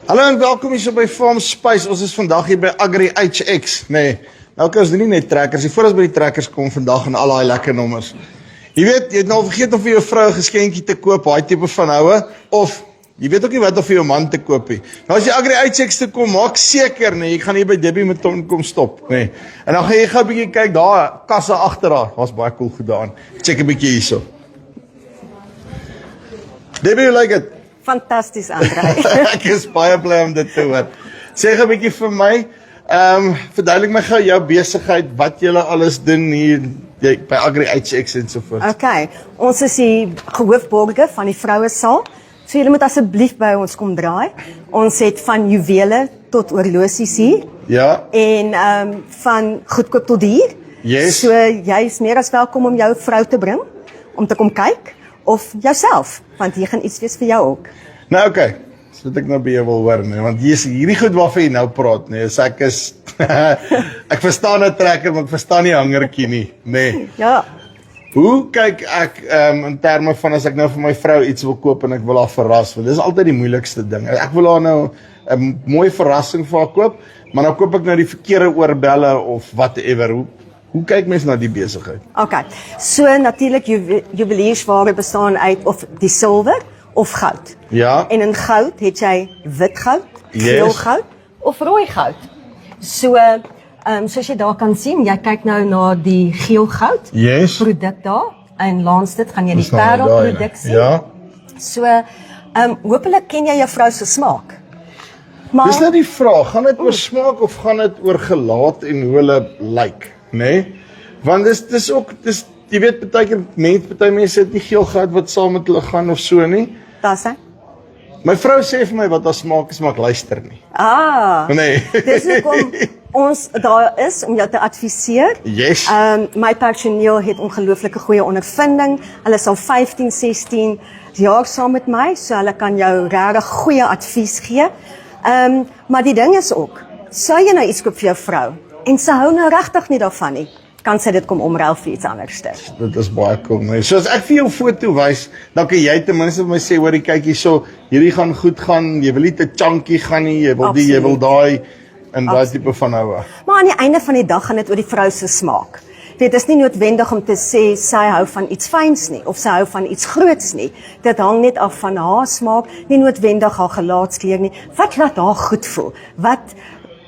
Hallo en welkom hier so by Farm Spice. Ons is vandag hier by Agri HX. Nee, nou kan ons doen nie net trekkers. Voor ons by die trekkers kom vandag en al daai lekker nommers. Jy weet, jy het nou vergeet om vir jou vrou 'n geskenkie te koop, daai tipe van houe, of jy weet ook nie wat om vir jou man te koop nie. Nou as jy Agri HX toe kom, maak seker nee, jy gaan hier by Debbie Mouton kom stop, nee. En dan gaan jy gou 'n bietjie kyk daar, kasse agter haar. Was baie cool gedaan. Check 'n bietjie hierso. Debbie, you like it? Fantasties, André. Ek is baie bly om dit te hoor. Sê 'n bietjie vir my, verduidelik my gou jou besigheid, wat julle alles doen hier by Agri HX en so voort. Okay, ons is die hoofborge van die vrouesaal. So julle moet asseblief by ons kom draai. Ons het van juwele tot horlosies hier. Ja. En van goedkoop tot duur. Yes. So jy is meer as welkom om jou vrou te bring om te kom kyk of jouself, want hier gaan iets wees vir jou ook. Nou okay, so wat ek nou by jou wil hoor, nee, want hierdie goed waarvan jy nou praat, nee, so ek is ek verstaan 'n trekker, maar ek verstaan nie hangertjie nie, nee. Ja. Hoe kyk ek in terme van as ek nou vir my vrou iets wil koop en ek wil haar verras, want dis altyd die moeilikste ding. Ek wil haar nou 'n mooi verrassing vir haar koop, maar nou koop ek nou die verkeerde oorbelle of whatever. Hoe kyk mens na die besigheid? Okay. So natuurlik juweliersware bestaan uit of die silwer of goud. Ja. En in goud het jy wit goud, geel Yes. goud of rooi goud. So soos jy daar kan sien, jy kyk nou na die geel goud Yes. produk daar en langs dit gaan jy die Verstaan jy parel daai, produk sien. Ja. So hopelik ken jy jou vrou se smaak. Maar Dis nou die vraag, gaan dit oor smaak of gaan dit oor gelaat en hoe hulle lyk, nee? Want dis ook jy weet party mense het nie geel goud wat saam met hulle gaan of so nie. dis hy. My vrou sê vir my wat haar smaak is, maar ek luister nie. Nee. Dis hoekom ons daar is om jou te adviseer. Yes. My personeel het ongelooflike goeie ondervinding. Hulle is al 15, 16 jaar saam met my, so hulle kan jou regtig goeie advies gee. Maar die ding is ook, sou jy nou iets koop vir jou vrou en sy hou nou regtig nie daarvan nie, kan sy dit kom omruil vir iets anders. Dit is baie cool, nee. So as ek vir jou foto wys, dan kan jy ten minste vir my sê, hoorie, kyk hierso, hierdie gaan goed gaan, jy wil nie te chunky gaan nie, jy wil die, jy wil daai en daai tipe van houe. Maar aan die einde van die dag gaan dit oor die vrou se smaak. Dit is nie noodwendig om te sê sy hou van iets fyns nie of sy hou van iets groots nie. Dit hang net af van haar smaak, nie noodwendig haar gelaatskleur nie. Wat laat haar goed voel?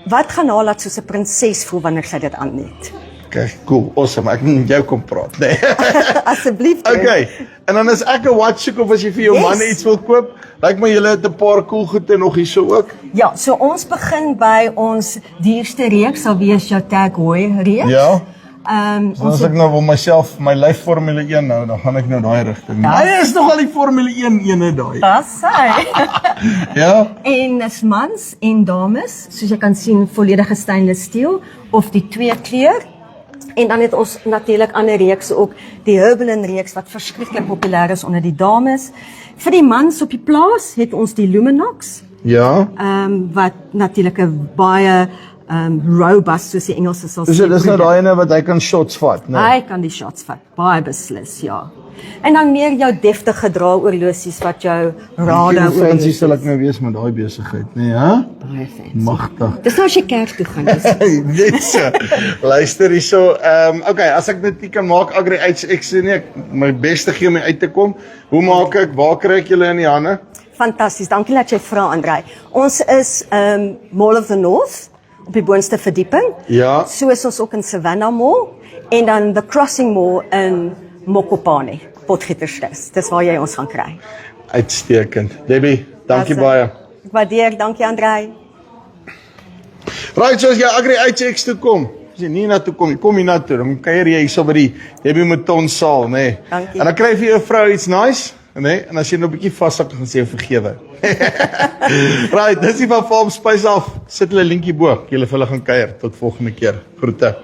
Wat gaan haar laat soos 'n prinses voel wanneer sy dit aannet? Okay, cool, awesome, ek moet met jou kom praat, nee. Asseblief. Okay, en dan is ek 'n watchsoek of as jy vir jou man iets wil koop, lyk my julle het 'n paar cool goede nog hierso ook. Ja, so ons begin by ons duurste reeks, sal wees jou Tag Heuer reeks. Ja. Ons As ek nou wil myself my lyf Formule 1 nou, dan gaan ek nou daai rigting. Hy is nog al die Formule 1 ene daai. Dis hy. Ja. En is mans en dames, soos jy kan sien, volledige stainless steel of die 2 kleur. En dan het ons natuurlik ander reekse ook, die Herbelin reeks wat verskriklik populêr is onder die dames. Vir die mans op die plaas het ons die Luminox, Ja. wat natuurlik 'n baie robust, soos die Engelse sal sê. So dis nou daai ene wat hy kan shots vat, né? Hy kan die shots vat, baie beslis, ja. En dan meer jou deftige draoorlosies wat jou rade Hoe fancy sal ek nou wees met daai besigheid, nee, hè? Baie fancy. Magtig. Dis nou as jy kerk toe gaan. Net so. Luister hierso, okay, as ek dit nie kan maak Agri HX nie, ek my beste gee om uit te kom. Hoe maak ek? Waar kry ek julle in die hande? Fantasties, dankie dat jy vra, Andrei. Ons is Mall of the North op die boonste verdieping. Ja. So is ons ook in Savannah Mall en dan the Crossing Mall in Mokopane, Potgietersrus. Dis waar jy ons gaan kry. Uitstekend. Debbie, dankie Dis, baie. Ek waardeer, dankie Andrei. Right, so as jy Agri HX toe kom, as jy nie na toe kom, jy kom hier na toe, dan kuier jy hierso by die Debbie Mouton saal, né? Dankie. En dan kry jy vir jou vrou iets nice, né? En as jy nou 'n bietjie vashak, dan sê jy vergewe. Right, dis die van Farm Spice af. Sit hulle linkie bo. Julle vir hulle gaan kuier. Tot volgende keer. Groete.